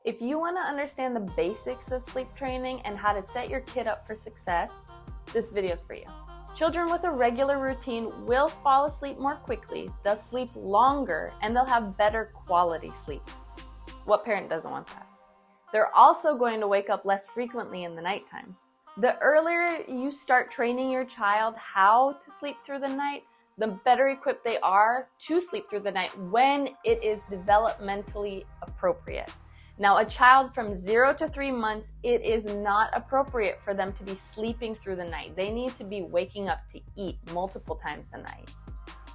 If you want to understand the basics of sleep training and how to set your kid up for success, this video is for you. Children with a regular routine will fall asleep more quickly, they'll sleep longer, and they'll have better quality sleep. What parent doesn't want that? They're also going to wake up less frequently in the nighttime. The earlier you start training your child how to sleep through the night, the better equipped they are to sleep through the night when it is developmentally appropriate. Now, a child from 0 to 3 months, it is not appropriate for them to be sleeping through the night. They need to be waking up to eat multiple times a night.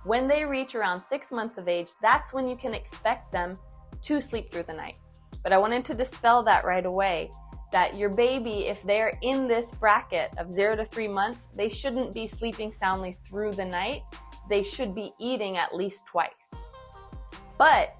When they reach around 6 months of age, that's when you can expect them to sleep through the night. But I wanted to dispel that right away, that your baby, if they're in this bracket of 0 to 3 months, they shouldn't be sleeping soundly through the night. They should be eating at least twice. But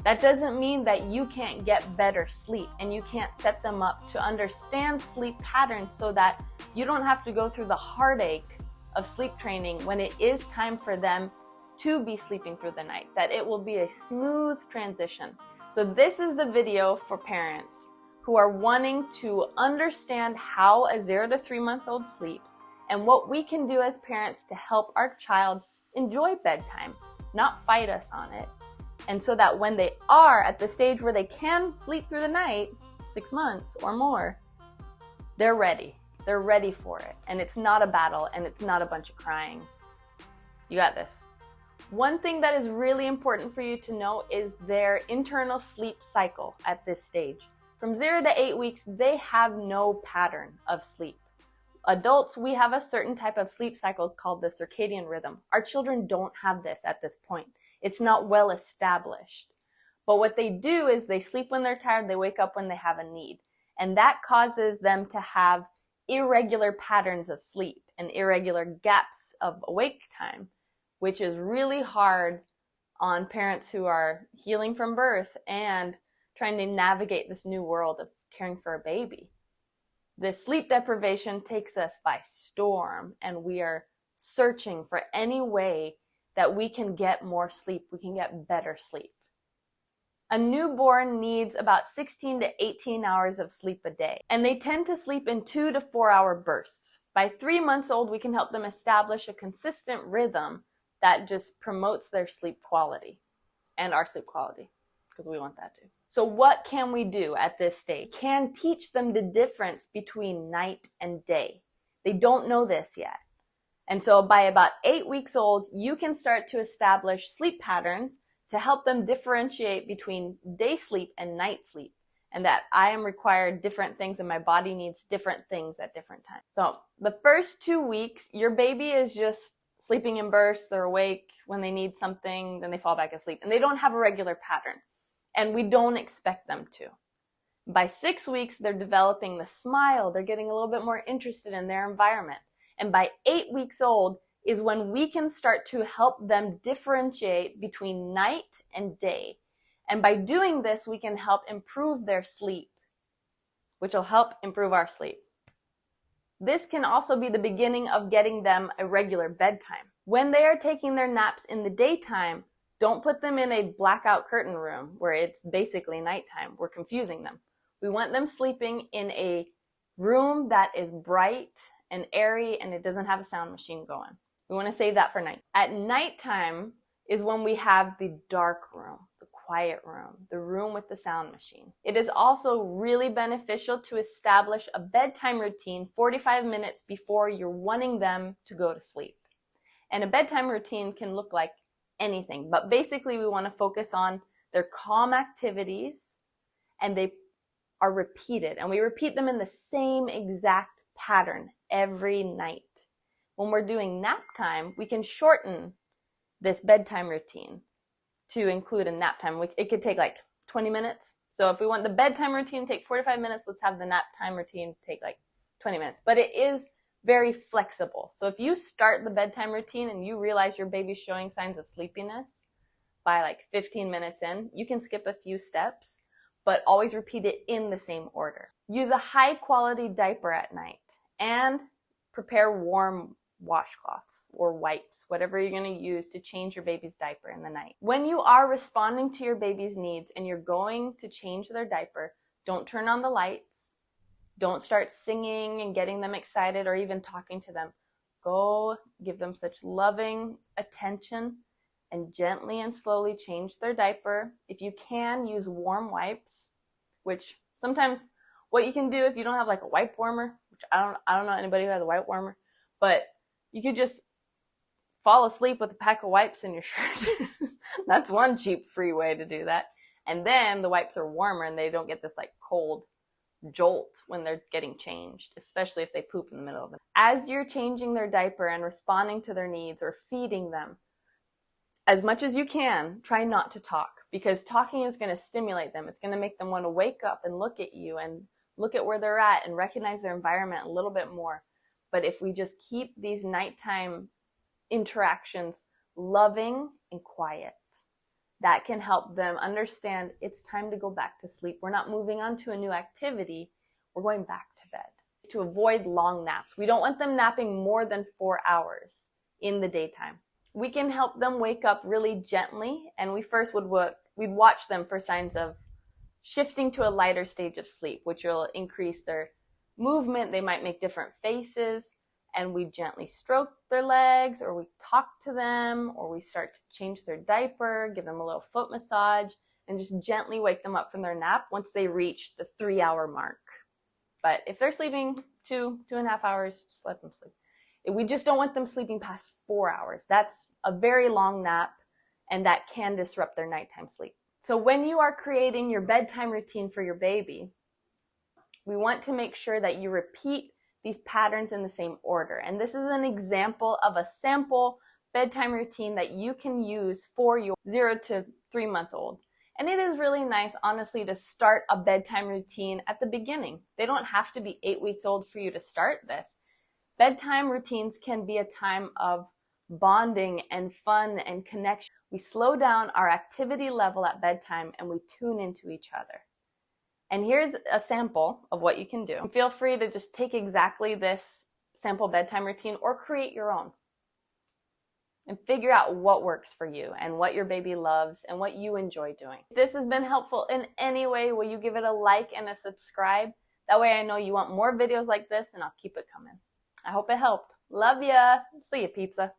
that doesn't mean that you can't get better sleep and you can't set them up to understand sleep patterns so that you don't have to go through the heartache of sleep training when it is time for them to be sleeping through the night, that it will be a smooth transition. So this is the video for parents who are wanting to understand how a 0 to 3 month old sleeps and what we can do as parents to help our child enjoy bedtime, not fight us on it. And so that when they are at the stage where they can sleep through the night, 6 months or more, they're ready. They're ready for it. And it's not a battle and it's not a bunch of crying. You got this. One thing that is really important for you to know is their internal sleep cycle at this stage. From 0 to 8 weeks, they have no pattern of sleep. Adults, we have a certain type of sleep cycle called the circadian rhythm. Our children don't have this at this point. It's not well established. But what they do is they sleep when they're tired, they wake up when they have a need. And that causes them to have irregular patterns of sleep and irregular gaps of awake time, which is really hard on parents who are healing from birth and trying to navigate this new world of caring for a baby. This sleep deprivation takes us by storm, and we are searching for any way that we can get more sleep, we can get better sleep. A newborn needs about 16 to 18 hours of sleep a day, and they tend to sleep in 2 to 4 hour bursts. By 3 months old, we can help them establish a consistent rhythm that just promotes their sleep quality and our sleep quality, because we want that too. So what can we do at this stage? Can teach them the difference between night and day. They don't know this yet. And so by about 8 weeks old, you can start to establish sleep patterns to help them differentiate between day sleep and night sleep, and that I am required different things and my body needs different things at different times. So the first 2 weeks, your baby is just sleeping in bursts. They're awake when they need something, then they fall back asleep, and they don't have a regular pattern, and we don't expect them to. By 6 weeks, they're developing the smile. They're getting a little bit more interested in their environment. And by 8 weeks old is when we can start to help them differentiate between night and day. And by doing this, we can help improve their sleep, which will help improve our sleep. This can also be the beginning of getting them a regular bedtime. When they are taking their naps in the daytime, don't put them in a blackout curtain room where it's basically nighttime. We're confusing them. We want them sleeping in a room that is bright and airy and it doesn't have a sound machine going. We want to save that for night. At nighttime is when we have the dark room, the quiet room, the room with the sound machine. It is also really beneficial to establish a bedtime routine 45 minutes before you're wanting them to go to sleep. And a bedtime routine can look like anything, but basically we want to focus on their calm activities, and they are repeated, and we repeat them in the same exact pattern every night. When we're doing nap time, we can shorten this bedtime routine to include a nap time. It could take like 20 minutes. So if we want the bedtime routine to take 45 minutes, let's have the nap time routine take like 20 minutes. But it is very flexible. So if you start the bedtime routine and you realize your baby's showing signs of sleepiness by like 15 minutes in, you can skip a few steps, but always repeat it in the same order. Use a high quality diaper at night and prepare warm washcloths or wipes, whatever you're going to use to change your baby's diaper in the night. When you are responding to your baby's needs and you're going to change their diaper, don't turn on the lights. Don't start singing and getting them excited or even talking to them. Go give them such loving attention and gently and slowly change their diaper. If you can, use warm wipes, which sometimes what you can do if you don't have like a wipe warmer, which I don't know anybody who has a wipe warmer, but you could just fall asleep with a pack of wipes in your shirt. That's one cheap, free way to do that. And then the wipes are warmer and they don't get this like cold jolt when they're getting changed, especially if they poop in the middle of it. As you're changing their diaper and responding to their needs or feeding them, as much as you can, try not to talk, because talking is going to stimulate them. It's going to make them want to wake up and look at you and look at where they're at and recognize their environment a little bit more. But if we just keep these nighttime interactions loving and quiet, that can help them understand it's time to go back to sleep. We're not moving on to a new activity. We're going back to bed. To avoid long naps. We don't want them napping more than 4 hours in the daytime. We can help them wake up really gently, and we'd watch them for signs of shifting to a lighter stage of sleep, which will increase their movement. They might make different faces, and we gently stroke their legs, or we talk to them, or we start to change their diaper, give them a little foot massage, and just gently wake them up from their nap once they reach the 3-hour mark. But if they're sleeping 2.5 hours, just let them sleep. We just don't want them sleeping past 4 hours. That's a very long nap, and that can disrupt their nighttime sleep. So when you are creating your bedtime routine for your baby, we want to make sure that you repeat these patterns in the same order. And this is an example of a sample bedtime routine that you can use for your 0 to 3-month-old. And it is really nice, honestly, to start a bedtime routine at the beginning. They don't have to be 8 weeks old for you to start this. Bedtime routines can be a time of bonding and fun and connection. We slow down our activity level at bedtime and we tune into each other. And here's a sample of what you can do. Feel free to just take exactly this sample bedtime routine or create your own. And figure out what works for you and what your baby loves and what you enjoy doing. If this has been helpful in any way, will you give it a like and a subscribe? That way I know you want more videos like this and I'll keep it coming. I hope it helped. Love ya. See ya, pizza.